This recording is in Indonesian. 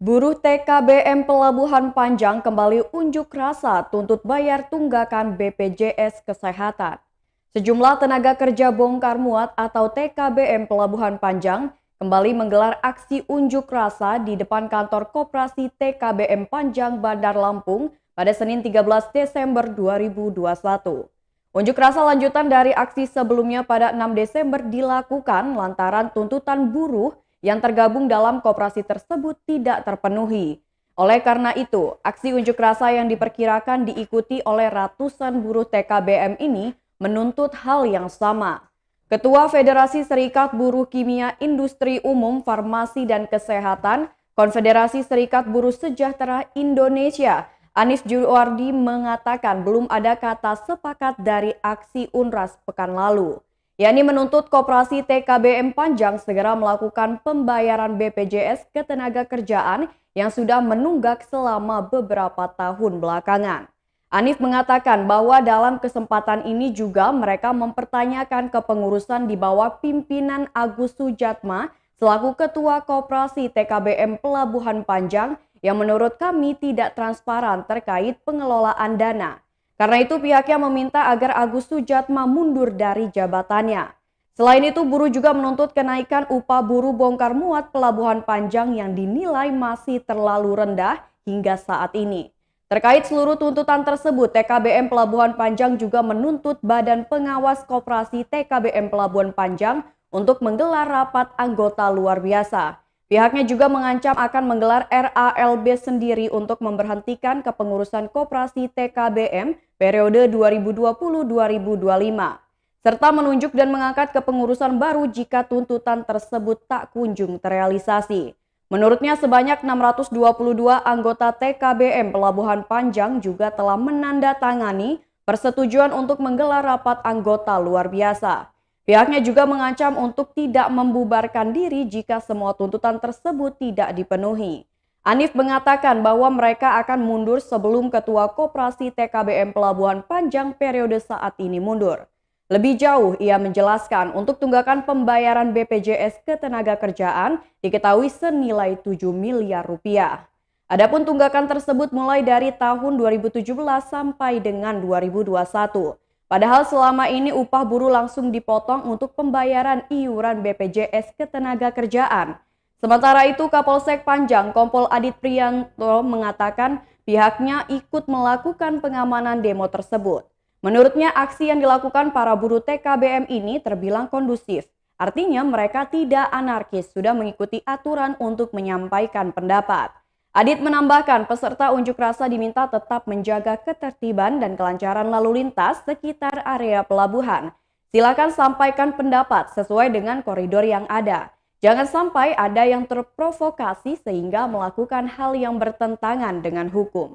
Buruh TKBM Pelabuhan Panjang kembali unjuk rasa tuntut bayar tunggakan BPJS Kesehatan. Sejumlah tenaga kerja bongkar muat atau TKBM Pelabuhan Panjang kembali menggelar aksi unjuk rasa di depan kantor Koperasi TKBM Panjang Bandar Lampung pada Senin 13 Desember 2021. Unjuk rasa lanjutan dari aksi sebelumnya pada 6 Desember dilakukan lantaran tuntutan buruh yang tergabung dalam koperasi tersebut tidak terpenuhi. Oleh karena itu, aksi unjuk rasa yang diperkirakan diikuti oleh ratusan buruh TKBM ini menuntut hal yang sama. Ketua Federasi Serikat Buruh Kimia Industri Umum Farmasi dan Kesehatan, Konfederasi Serikat Buruh Sejahtera Indonesia, Anif Juwardi mengatakan belum ada kata sepakat dari aksi UNRAS pekan lalu, yakni menuntut Koperasi TKBM Panjang segera melakukan pembayaran BPJS Ketenagakerjaan yang sudah menunggak selama beberapa tahun belakangan. Anif mengatakan bahwa dalam kesempatan ini juga mereka mempertanyakan kepengurusan di bawah pimpinan Agus Sujatma selaku Ketua Koperasi TKBM Pelabuhan Panjang yang menurut kami tidak transparan terkait pengelolaan dana. Karena itu pihaknya meminta agar Agus Sujatma mundur dari jabatannya. Selain itu buruh juga menuntut kenaikan upah buruh bongkar muat Pelabuhan Panjang yang dinilai masih terlalu rendah hingga saat ini. Terkait seluruh tuntutan tersebut, TKBM Pelabuhan Panjang juga menuntut Badan Pengawas Koperasi TKBM Pelabuhan Panjang untuk menggelar rapat anggota luar biasa. Pihaknya juga mengancam akan menggelar RALB sendiri untuk memberhentikan kepengurusan Koperasi TKBM periode 2020-2025, serta menunjuk dan mengangkat kepengurusan baru jika tuntutan tersebut tak kunjung terrealisasi. Menurutnya sebanyak 622 anggota TKBM Pelabuhan Panjang juga telah menandatangani persetujuan untuk menggelar rapat anggota luar biasa. Pihaknya juga mengancam untuk tidak membubarkan diri jika semua tuntutan tersebut tidak dipenuhi. Anif mengatakan bahwa mereka akan mundur sebelum Ketua Koperasi TKBM Pelabuhan Panjang periode saat ini mundur. Lebih jauh, ia menjelaskan untuk tunggakan pembayaran BPJS Ketenagakerjaan diketahui senilai 7 miliar rupiah. Adapun tunggakan tersebut mulai dari tahun 2017 sampai dengan 2021. Padahal selama ini upah buruh langsung dipotong untuk pembayaran iuran BPJS Ketenagakerjaan. Sementara itu Kapolsek Panjang Kompol Adit Priyanto mengatakan pihaknya ikut melakukan pengamanan demo tersebut. Menurutnya aksi yang dilakukan para buruh TKBM ini terbilang kondusif. Artinya mereka tidak anarkis, sudah mengikuti aturan untuk menyampaikan pendapat. Adit menambahkan peserta unjuk rasa diminta tetap menjaga ketertiban dan kelancaran lalu lintas sekitar area pelabuhan. Silakan sampaikan pendapat sesuai dengan koridor yang ada. Jangan sampai ada yang terprovokasi sehingga melakukan hal yang bertentangan dengan hukum.